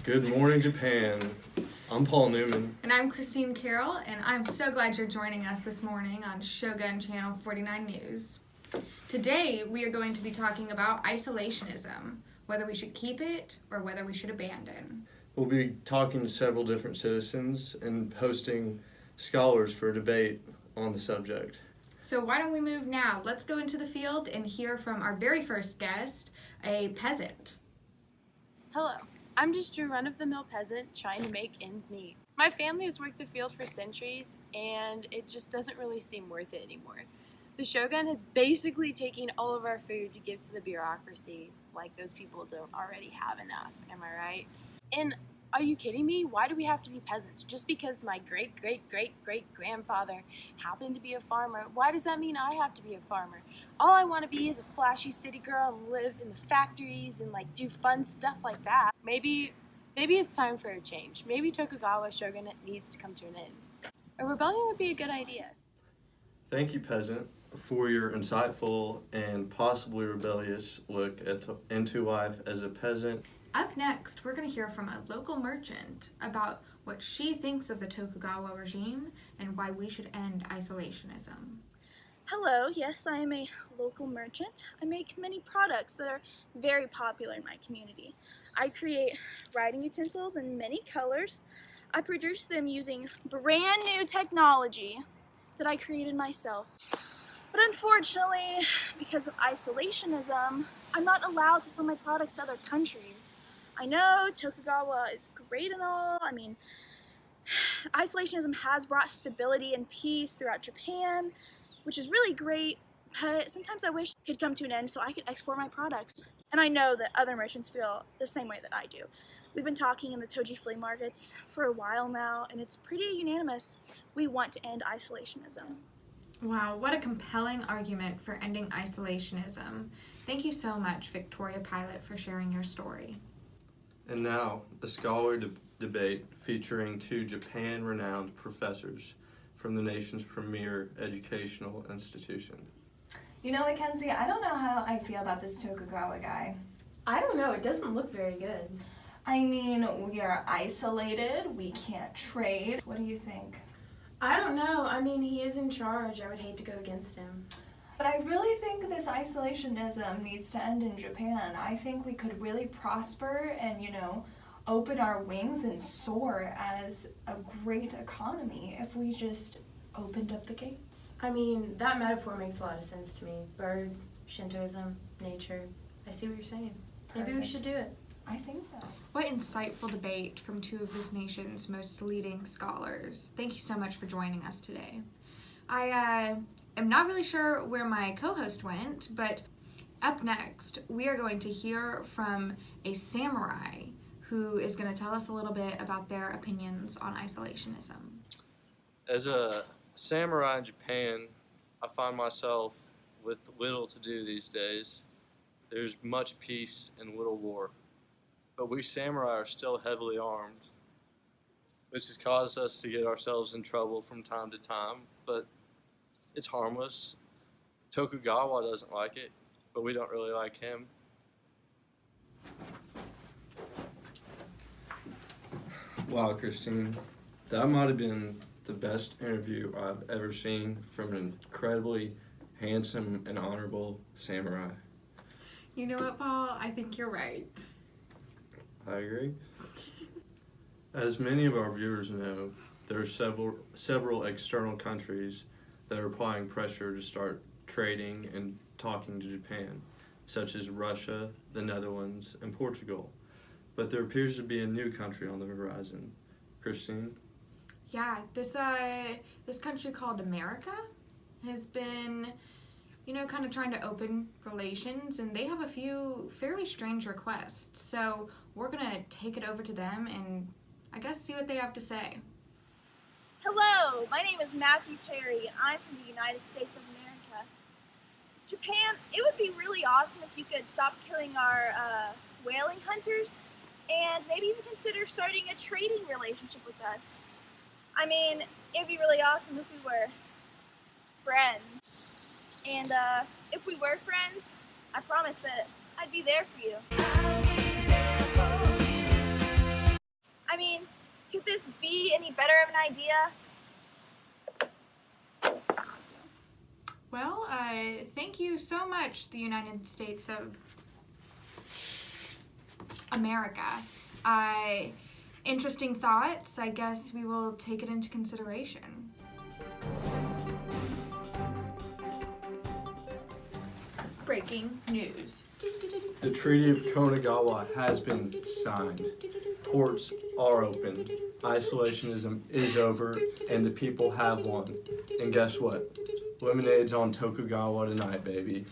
Good morning, Japan. I'm Paul Newman. And I'm Christine Carroll, and I'm so glad you're joining us this morning on Shogun Channel 49 News. Today, we are going to be talking about isolationism, whether we should keep it or whether we should abandon. We'll be talking to several different citizens and hosting scholars for a debate on the subject. So why don't we move now? Let's go into the field and hear from our very first guest, a peasant. Hello, I'm just your run-of-the-mill peasant trying to make ends meet. My family has worked the field for centuries, and it just doesn't really seem worth it anymore. The Shogun has basically taken all of our food to give to the bureaucracy, like those people don't already have enough, am I right? And are you kidding me? Why do we have to be peasants? Just because my great-great-great-great-grandfather happened to be a farmer, why does that mean I have to be a farmer? All I want to be is a flashy city girl and live in the factories and do fun stuff like that. Maybe it's time for a change. Maybe Tokugawa Shogunate needs to come to an end. A rebellion would be a good idea. Thank you, peasant, for your insightful and possibly rebellious look into life as a peasant. Up next, we're going to hear from a local merchant about what she thinks of the Tokugawa regime and why we should end isolationism. Hello, yes, I am a local merchant. I make many products that are very popular in my community. I create writing utensils in many colors. I produce them using brand new technology that I created myself. But unfortunately, because of isolationism, I'm not allowed to sell my products to other countries. I know Tokugawa is great and all. I mean, isolationism has brought stability and peace throughout Japan, which is really great, but sometimes I wish it could come to an end so I could export my products. And I know that other merchants feel the same way that I do. We've been talking in the Toji flea markets for a while now, and it's pretty unanimous. We want to end isolationism. Wow, what a compelling argument for ending isolationism. Thank you so much, Victoria Pilot, for sharing your story. And now, a scholar debate featuring two Japan-renowned professors from the nation's premier educational institution. You know, Mackenzie, I don't know how I feel about this Tokugawa guy. I don't know, it doesn't look very good. I mean, we are isolated, we can't trade. What do you think? I don't know, I mean, he is in charge. I would hate to go against him. But I really think this isolationism needs to end in Japan. I think we could really prosper and, open our wings and soar as a great economy if we just opened up the gates. I mean, that metaphor makes a lot of sense to me. Birds, Shintoism, nature. I see what you're saying. Maybe we Perfect. should do it. I think so. What insightful debate from two of this nation's most leading scholars. Thank you so much for joining us today. I am not really sure where my co-host went, but up next, we are going to hear from a samurai who is going to tell us a little bit about their opinions on isolationism. As a samurai in Japan, I find myself with little to do these days. There's much peace and little war. But we samurai are still heavily armed, which has caused us to get ourselves in trouble from time to time, but it's harmless. Tokugawa doesn't like it, but we don't really like him. Wow, Christine, that might have been the best interview I've ever seen from an incredibly handsome and honorable samurai. You know what, Paul? I think you're right. I agree. As many of our viewers know, there are several external countries that are applying pressure to start trading and talking to Japan, such as Russia, the Netherlands, and Portugal. But there appears to be a new country on the horizon. Christine? Yeah, this country called America has been, kind of trying to open relations, and they have a few fairly strange requests. So we're going to take it over to them and, I guess, see what they have to say. Hello, my name is Matthew Perry, and I'm from the United States of America. Japan, it would be really awesome if you could stop killing our whaling hunters and maybe even consider starting a trading relationship with us. I mean, it'd be really awesome if we were friends. And if we were friends, I promise that I'd be there for you. mean, could this be any better of an idea? Well, thank you so much, the United States of America. Interesting thoughts. I guess we will take it into consideration. Breaking news. The Treaty of Konagawa has been signed. Ports are open. Isolationism is over, and the people have won. And guess what? Lemonade's on Tokugawa tonight, baby.